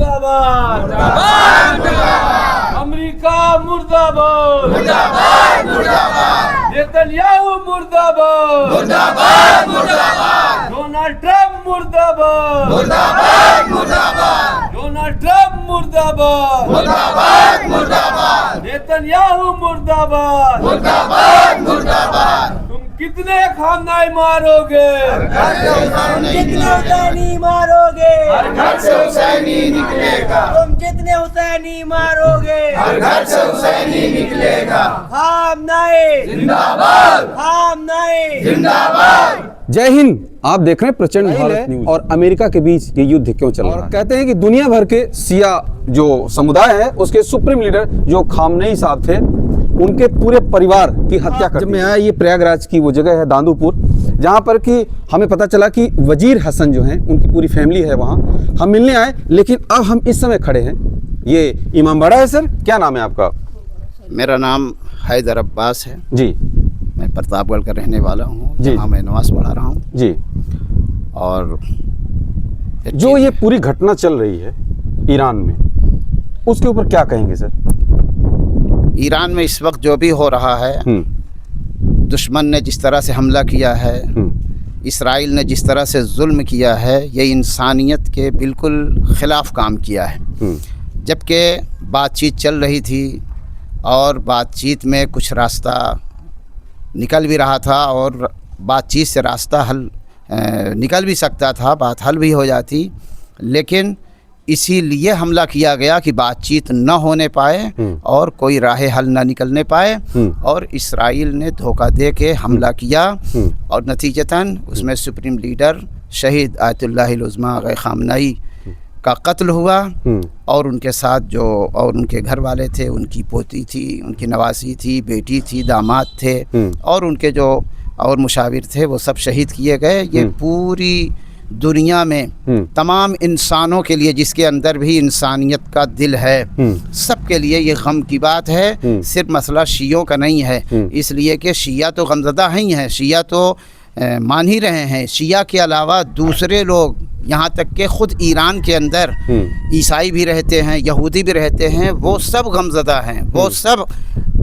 मुर्दाबाद मुर्दाबाद मुर्दाबाद, अमेरिका मुर्दाबाद मुर्दाबाद मुर्दाबाद, नेतन्याहू मुर्दाबाद मुर्दाबाद मुर्दाबाद, डोनाल्ड ट्रंप मुर्दाबाद मुर्दाबाद मुर्दाबाद, डोनाल्ड ट्रंप मुर्दाबाद मुर्दाबाद मुर्दाबाद, नेतन्याहू मुर्दाबाद मुर्दाबाद मुर्दाबाद। तुम कितने खानदान मारोगे? कितने हुसैनी मारोगे? हर घर से हुसैनी निकलेगा। तुम कितने हुसैनी मारोगे? हर घर से हुसैनी निकलेगा। खामनाए जिंदाबाद खामनाए जिंदाबाद। जय हिंद। आप देख रहे हैं प्रचंड भारत न्यूज। और अमेरिका के बीच ये युद्ध क्यों चल रहा है? कहते हैं कि दुनिया भर के सिया जो समुदाय है उसके सुप्रीम लीडर जो खामनेई साहब थे उनके पूरे परिवार की हत्या कर दी। जब मैं आया, ये प्रयागराज की वो जगह है दांदूपुर, जहाँ पर कि हमें पता चला कि वजीर हसन जो हैं उनकी पूरी फैमिली है वहाँ। हम मिलने आए, लेकिन अब हम इस समय खड़े हैं, ये इमामबाड़ा है। सर क्या नाम है आपका? मेरा नाम हैदर अब्बास है जी। मैं प्रतापगढ़ का रहने वाला हूँ, जी। जहाँ मैं नमाज पढ़ा रहा हूँ। जी। और जो ये पूरी घटना चल रही है ईरान में, उसके ऊपर क्या कहेंगे सर? ईरान में इस वक्त जो भी हो रहा है, दुश्मन ने जिस तरह से हमला किया है, इसराइल ने जिस तरह से जुल्म किया है, ये इंसानियत के बिल्कुल ख़िलाफ़ काम किया है। जबकि बातचीत चल रही थी और बातचीत में कुछ रास्ता निकल भी रहा था और बातचीत से रास्ता हल निकल भी सकता था, बात हल भी हो जाती, लेकिन इसीलिए हमला किया गया कि बातचीत न होने पाए और कोई राह हल न निकलने पाए, और इसराइल ने धोखा दे के हमला किया और नतीजतन उसमें सुप्रीम लीडर शहीद आयतुल्लाह उज़्मा आग़ा ख़ामनेई का कत्ल हुआ। और उनके साथ जो और उनके घर वाले थे, उनकी पोती थी, उनकी नवासी थी, बेटी थी, दामाद थे और उनके जो और मुशाविर थे, वो सब शहीद किए गए। ये पूरी दुनिया में तमाम इंसानों के लिए, जिसके अंदर भी इंसानियत का दिल है, सब के लिए ये गम की बात है। सिर्फ मसला शियों का नहीं है, इसलिए कि शिया तो गमज़दा ही हैं, शिया तो मान ही रहे हैं। शिया के अलावा दूसरे लोग, यहाँ तक कि ख़ुद ईरान के अंदर ईसाई भी रहते हैं, यहूदी भी रहते हैं, वो सब गमज़दा हैं, वो सब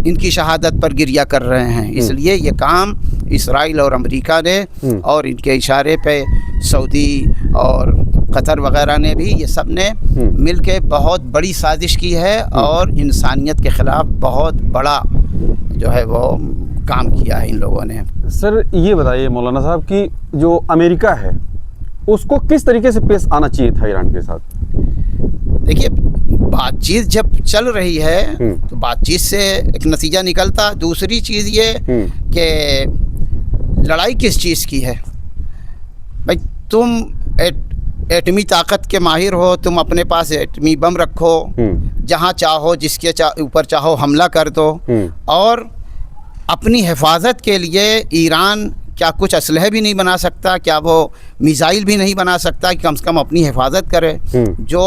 इनकी शहादत पर गिरिया कर रहे हैं। इसलिए ये काम इसराइल और अमेरिका ने और इनके इशारे पे सऊदी और कतर वगैरह ने भी, ये सब ने मिल के बहुत बड़ी साजिश की है और इंसानियत के ख़िलाफ़ बहुत बड़ा जो है वो काम किया है इन लोगों ने। सर ये बताइए मौलाना साहब कि जो अमेरिका है उसको किस तरीके से पेश आना चाहिए था ईरान के साथ? देखिए, बातचीत जब चल रही है तो बातचीत से एक नतीजा निकलता। दूसरी चीज़ ये कि लड़ाई किस चीज़ की है भाई? तुम एटमी ताकत के माहिर हो, तुम अपने पास एटमी बम रखो, जहाँ चाहो जिसके ऊपर चाहो हमला कर दो, और अपनी हिफाजत के लिए ईरान क्या कुछ असलहे भी नहीं बना सकता? क्या वो मिसाइल भी नहीं बना सकता कि कम से कम अपनी हिफाजत करे? जो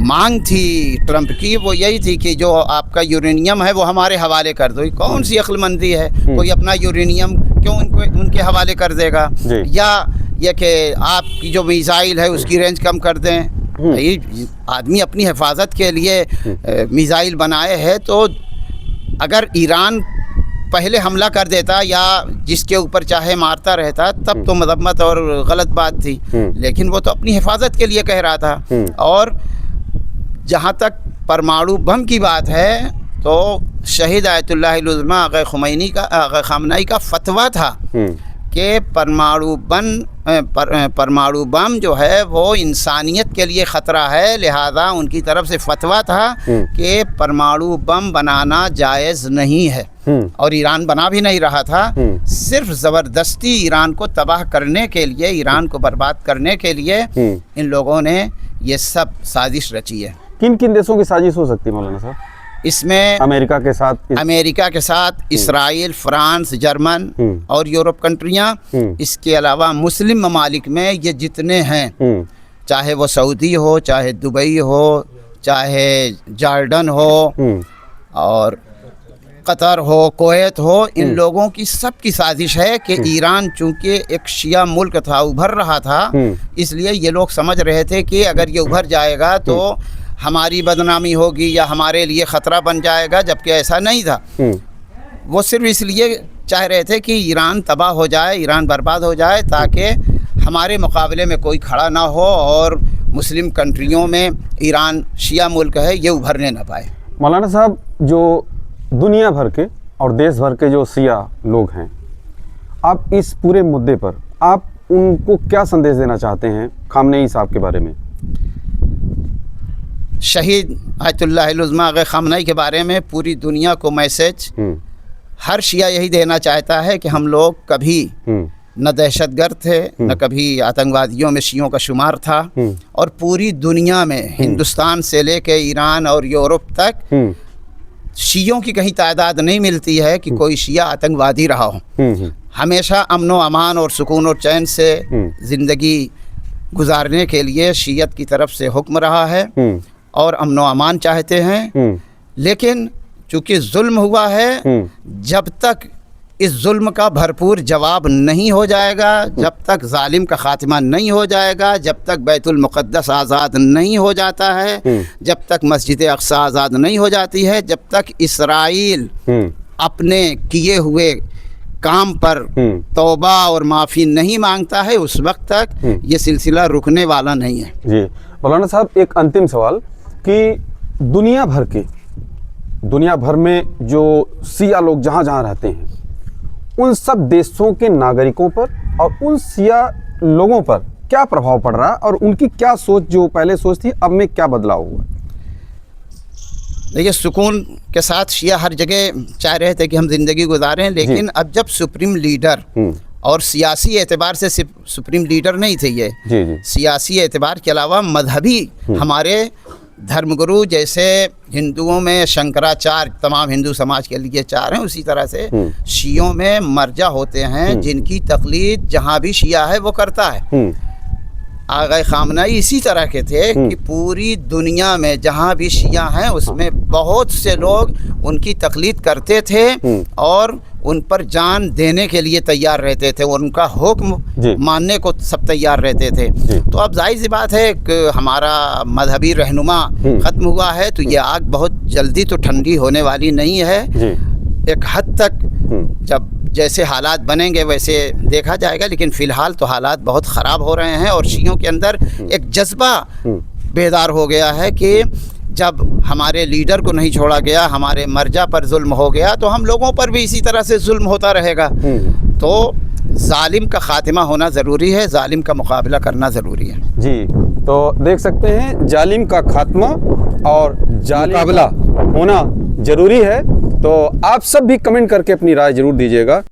मांग थी ट्रंप की वो यही थी कि जो आपका यूरेनियम है वो हमारे हवाले कर दो। कौन सी अक्लमंदी है? कोई अपना यूरेनियम क्यों उनके हवाले कर देगा? या ये कि आपकी जो मिसाइल है उसकी रेंज कम कर दें? ये आदमी अपनी हिफाजत के लिए मिसाइल बनाए है, तो अगर ईरान पहले हमला कर देता या जिसके ऊपर चाहे मारता रहता तब तो मजम्मत और गलत बात थी, लेकिन वो तो अपनी हिफाजत के लिए कह रहा था। और जहाँ तक परमाणु बम की बात है तो शहीद आयतुल्लाह उज़्मा आग़ा ख़ामनेई का फतवा था कि परमाणु बम जो है वो इंसानियत के लिए ख़तरा है, लिहाजा उनकी तरफ से फतवा था कि परमाणु बम बनाना जायज़ नहीं है। और ईरान बना भी नहीं रहा था, सिर्फ ज़बरदस्ती ईरान को तबाह करने के लिए, ईरान को बर्बाद करने के लिए इन लोगों ने ये सब साजिश रची है। किन किन देशों की साजिश हो सकती है मौलाना साहब? इसमें अमेरिका के साथ इसराइल, फ्रांस, जर्मन और यूरोप कंट्रियाँ, इसके अलावा मुस्लिम ममालिक में ये जितने हैं, चाहे वो सऊदी हो, चाहे दुबई हो, चाहे जॉर्डन हो, और कतर हो, कुवैत हो, इन लोगों की सबकी साजिश है कि ईरान चूंकि एक शिया मुल्क था, उभर रहा था, इसलिए ये लोग समझ रहे थे कि अगर ये उभर जाएगा तो हमारी बदनामी होगी या हमारे लिए ख़तरा बन जाएगा, जबकि ऐसा नहीं था। वो सिर्फ इसलिए चाह रहे थे कि ईरान तबाह हो जाए, ईरान बर्बाद हो जाए, ताकि हमारे मुकाबले में कोई खड़ा ना हो और मुस्लिम कंट्रियों में ईरान शिया मुल्क है ये उभरने ना पाए। मौलाना साहब, जो दुनिया भर के और देश भर के जो शिया लोग हैं, आप इस पूरे मुद्दे पर आप उनको क्या संदेश देना चाहते हैं खामनेई साहब के बारे में? शहीद आयतुल्लाह उज़्मा आग़ा खामनेई के बारे में पूरी दुनिया को मैसेज हर शिया यही देना चाहता है कि हम लोग कभी न दहशतगर्द थे, न कभी आतंकवादियों में शियों का शुमार था, और पूरी दुनिया में हिंदुस्तान से लेकर ईरान और यूरोप तक शियों की कहीं तादाद नहीं मिलती है कि कोई शिया आतंकवादी रहा हो। हमेशा अमन व अमान और सुकून और चैन से ज़िंदगी गुजारने के लिए शियत की तरफ से हुक्म रहा है और अमन व अमान चाहते हैं। लेकिन चूँकि जुल्म हुआ है, जब तक इस जुल्म का भरपूर जवाब नहीं हो जाएगा, जब तक जालिम का ख़ात्मा नहीं हो जाएगा, जब तक बैतुल मुक़द्दस आज़ाद नहीं हो जाता है, जब तक मस्जिद अक़सा आज़ाद नहीं हो जाती है, जब तक इसराइल अपने किए हुए काम पर तौबा और माफ़ी नहीं मांगता है, उस वक्त तक ये सिलसिला रुकने वाला नहीं है। जी मौलाना साहब, एक अंतिम सवाल कि दुनिया भर में जो शिया लोग जहाँ जहाँ रहते हैं, उन सब देशों के नागरिकों पर और उन शिया लोगों पर क्या प्रभाव पड़ रहा है और उनकी क्या सोच, जो पहले सोच थी, अब में क्या बदलाव हुआ? देखिए, सुकून के साथ शिया हर जगह चाह रहे थे कि हम ज़िंदगी गुजारें, लेकिन अब जब सुप्रीम लीडर, और सियासी एतबार से सिर्फ सुप्रीम लीडर नहीं थे ये, सियासी एतबार के अलावा मजहबी हमारे धर्मगुरु, जैसे हिंदुओं में शंकराचार्य तमाम हिंदू समाज के लिए चार हैं, उसी तरह से शियों में मर्जा होते हैं जिनकी तकलीद जहाँ भी शिया है वो करता है। आग़ा खामनेई इसी तरह के थे कि पूरी दुनिया में जहाँ भी शिया हैं उसमें बहुत से लोग उनकी तकलीद करते थे और उन पर जान देने के लिए तैयार रहते थे, उनका हुक्म मानने को सब तैयार रहते थे। तो अब जाहिर सी बात है कि हमारा मजहबी रहनुमा ख़त्म हुआ है, तो ये आग बहुत जल्दी तो ठंडी होने वाली नहीं है। एक हद तक जब जैसे हालात बनेंगे वैसे देखा जाएगा, लेकिन फ़िलहाल तो हालात बहुत ख़राब हो रहे हैं और शियों के अंदर एक जज्बा बेदार हो गया है कि जब हमारे लीडर को नहीं छोड़ा गया, हमारे मर्जा पर जुल्म हो गया, तो हम लोगों पर भी इसी तरह से जुल्म होता रहेगा। तो जालिम का ख़ात्मा होना ज़रूरी है, जालिम का मुकाबला करना ज़रूरी है। जी, तो देख सकते हैं जालिम का खात्मा और जालिम मुकाबला होना ज़रूरी है। तो आप सब भी कमेंट करके अपनी राय ज़रूर दीजिएगा।